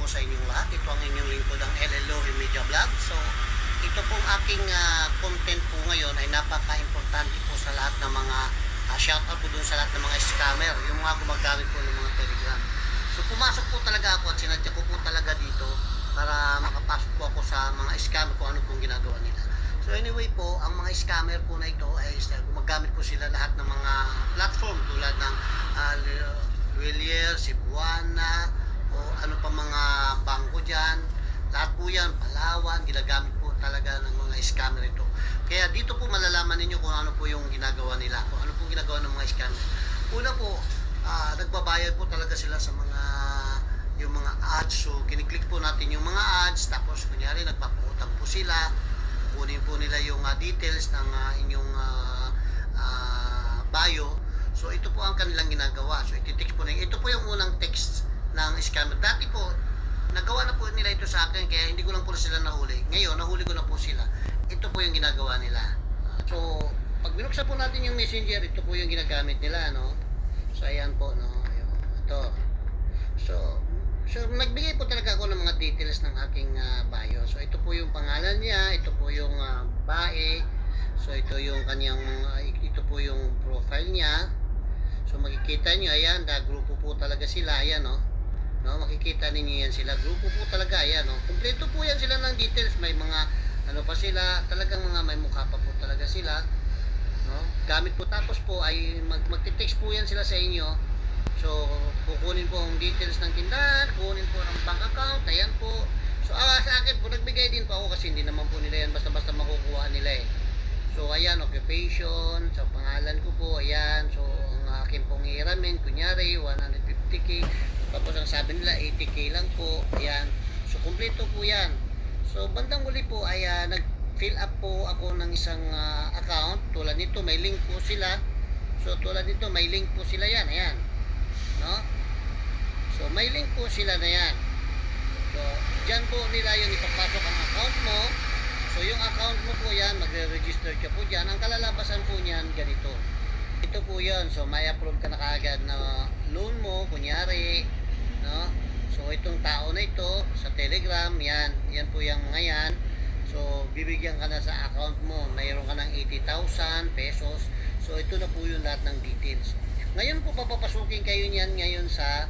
po sa inyong lahat. Ito ang inyong lingkod ng LLO Media Vlog. So, ito pong aking content po ngayon ay napaka-importante po sa lahat ng mga shoutout po dun sa lahat ng mga scammer, yung mga gumagamit po ng mga Telegram. So, pumasok po talaga ako at sinadya ko po talaga dito para makapasok po ako sa mga scammer kung ano pong ginagawa nila. So anyway po, ang mga scammer po na ito ay gumagamit po sila lahat ng mga platform tulad ng Willier, Cebuana, o ano pa mga bangko dyan. Lahat po yan, Palawan, ginagamit po talaga ng mga scammer ito. Kaya dito po malalaman ninyo kung ano po yung ginagawa nila, kung ano po ginagawa ng mga scammer. Una po, nagbabayad po talaga sila sa mga yung mga ads. So kiniklik po natin yung mga ads, tapos kunyari nagpapautang po sila, kunin po nila yung details ng inyong bio. So ito po ang kanilang ginagawa. So iti-text po nila. Ito po yung unang text ng scammer. Dati po nagawa na po nila ito sa akin, kaya hindi ko lang po sila nahuli. Ngayon nahuli ko na po sila. Ito po yung ginagawa nila. So pag binuksan po natin yung messenger, ito po yung ginagamit nila, no? So ayan po, no? Ito. So nagbigay po talaga ako ng mga details ng aking bio. So ito po yung pangalan niya, ito po yung bae. So ito yung kanyang ito po yung profile niya. So makikita niyo, ayan, grupo po talaga sila, ayan, no. No, makikita niyo yan sila. Grupo po talaga, ayan, no. Kumpleto po yan sila ng details, may mga ano pa sila, talagang mga may mukha pa po talaga sila, no. Gamit po, tapos po ay magte-text po yan sila sa inyo. So, kukunin po ang details ng tindahan, kukunin po ang bank account, ayan po. So, sa akin po, nagbigay din po ako kasi hindi naman po nila yan basta-basta makukuha nila eh. So, ayan, occupation, so pangalan ko po, ayan. So, ang akin pong hiramin, kunyari, 150k. Tapos, ang sabi nila, 80k lang po, ayan. So, kumpleto po yan. So, bandang huli po ay nag-fill up po ako ng isang account. Tulad nito, may link po sila. So, tulad nito, may link po sila yan, ayan. No? So may link po sila na yan. So dyan po nila yung ipapasok ang account mo. So yung account mo po yan, magre-register ka po dyan. Ang kalalabasan po niyan ganito. Ito po yun. So may approve ka na kaagad na loan mo, kunyari, no? So itong tao na ito sa Telegram, yan po yung mga yan. So bibigyan ka na sa account mo, mayroon ka ng 80,000 pesos. So ito na po yung lahat ng details. Ngayon po papapasukin kayo niyan ngayon sa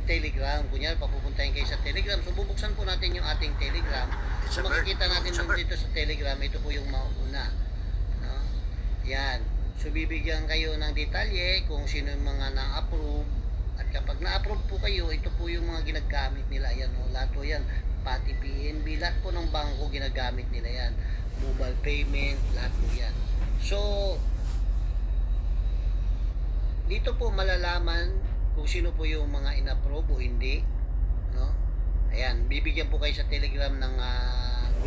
Telegram. Kunyari papupuntahin kayo sa Telegram. So bubuksan po natin yung ating Telegram. So makikita natin dito sa Telegram, ito po yung mauna, no? Yan. So bibigyan kayo ng detalye kung sino yung mga na-approve. At kapag na-approve po kayo, ito po yung mga ginagamit nila. Yan, no? Lahat po yan. Pati PNB, lahat po ng bangko ginagamit nila yan. Mobile payment, lahat po yan. So dito po malalaman kung sino po yung mga in-approve o hindi, no? Ayan, bibigyan po kayo sa Telegram ng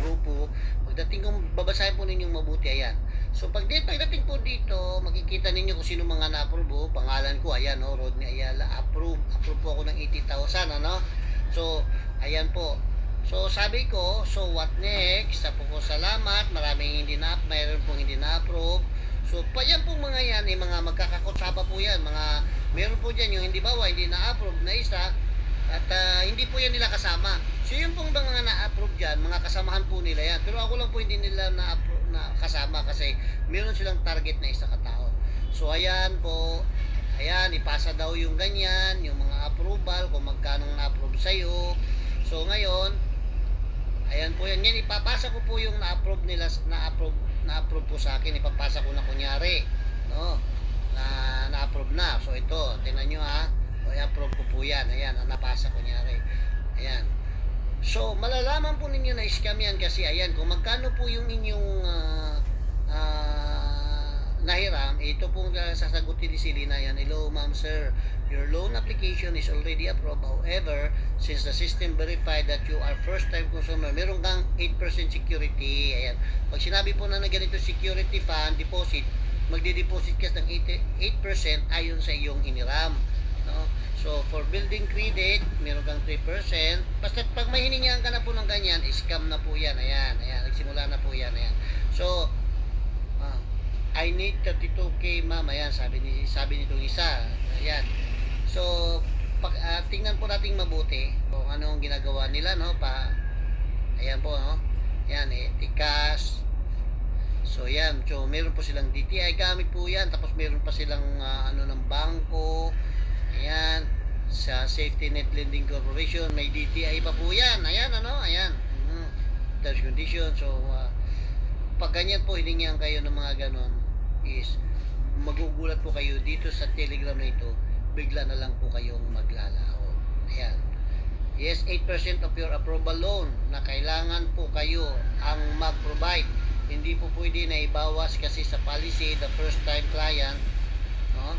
grupo. Pagdating kung babasahin po ninyong mabuti, ayan. So pagdating po dito, makikita ninyo kung sino mga na-approve. Pangalan ko, ayan, no? Rodney Ayala, approve po ako ng 80,000, ano? So ayan po. So sabi ko, so what next? Sabi ko, salamat, maraming mayroon pong hindi na-approve. So, pa yan pong mga yan, mga magkakakutsaba po yan, meron po dyan yung hindi na-approve na isa, at hindi po yan nila kasama. So, yung pong mga na-approve dyan, mga kasamahan po nila yan. Pero ako lang po hindi nila na-approve na kasama kasi meron silang target na isa katao. So, ayan po, ayan, ipasa daw yung ganyan, yung mga approval, kung magkano na-approve sa'yo. So, ngayon, ayan po yan, ipapasa ko po yung na-approve nila, na-approve po sa akin, ipapasa ko na kunyari, no, na-approve na. So ito, tingnan nyo o i-approve ko po yan, ayan, napasa kunyari, ayan. So malalaman po ninyo na scam yan kasi ayan, kung magkano po yung inyong nahiram, ito po sasagutin ni Silina yan. Hello ma'am, sir, your loan application is already approved. However, since the system verified that you are first time consumer, meron kang 8% security. Ayan. Pag sinabi po na ganito security fund deposit, magde-deposit ka ng 8% ayon sa iyong hiniram, no? So for building credit, meron kang 3%. Basta pag may hiningihan ka na po ng ganyan, scam na po yan. Ayan, nagsimula na po yan. Ayan. So I need 32k ma'am, ayan, sabi nitong isa, ayan. So tingnan po nating mabuti kung ano ang ginagawa nila, no? Ayan po, no? Ayan, Tikas. So, yan. So, meron po silang DTI gamit po yan. Tapos, meron pa silang ano ng bangko. Ayan. Sa Safety Net Lending Corporation, may DTI pa po yan. Ayan, ano? Ayan. Terms condition. So, pag ganyan po, hiningihan kayo ng mga ganon, is magugulat po kayo dito sa Telegram na ito, bigla na lang po kayong maglalao. Ayan. Yes, 8% of your approval loan na kailangan po kayo ang mag-provide. Hindi po pwede na ibawas kasi sa policy, the first time client, no?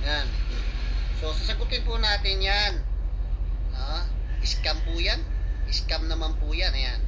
Yan. So, sasagutin po natin yan. Scam po yan. Scam naman po yan. Ayan.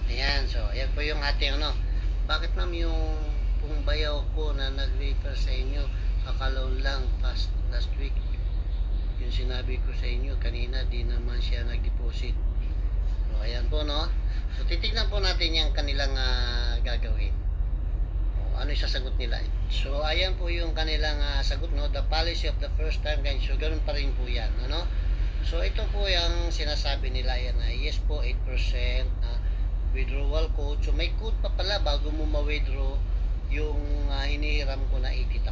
Ayan, so ayan po yung ating ano. Bakit ma'am yung pong bayaw ko na nag-refer sa inyo, akalaon lang last week, yung sinabi ko sa inyo kanina, di naman siya nag-deposit. So ayan po, no. So titignan po natin yung kanilang gagawin. O, ano yung sasagot nila. So ayan po yung kanilang sagot, no. The policy of the first time guys. So ganun pa rin po yan, ano. So ito po yung sinasabi nila yan na yes po 8% withdrawal code. So may code pa pala bago mo ma-withdraw yung hinihiram ko na 80,000.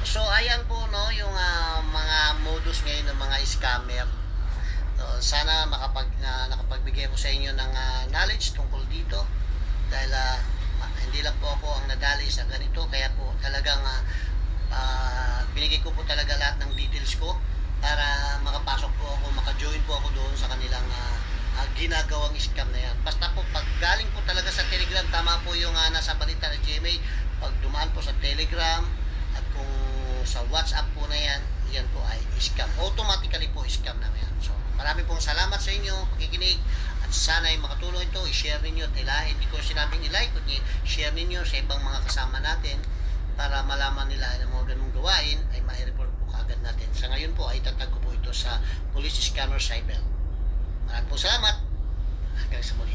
So ayan po, no, yung mga modus ngayon ng mga scammer. So, sana nakapagbigay ko sa inyo ng knowledge tungkol dito dahil hindi lang po ako ang nadali sa ganito, kaya po talagang binigay ko po talaga lahat ng details ko para makapasok po ako, maka-join po ako doon sa kanilang ginagawang scam na yan. Basta po pag galing po talaga sa Telegram, tama po yung nasa balita ng GMA, pag dumaan po sa Telegram at kung sa WhatsApp po na yan, yan po ay scam. Automatically po scam na yan. So marami pong salamat sa inyo, pakikinig, at sana ay makatulong ito, i-share ninyo at hindi ko sinabing i-like, kundi share ninyo sa ibang mga kasama natin para malaman nila ang mga ganung gawain ay ma-report po kaagad natin. Sa ngayon po ay tatag ko po ito sa Police Scanner Cyber. Maraming po salamat. Hanggang sa muli.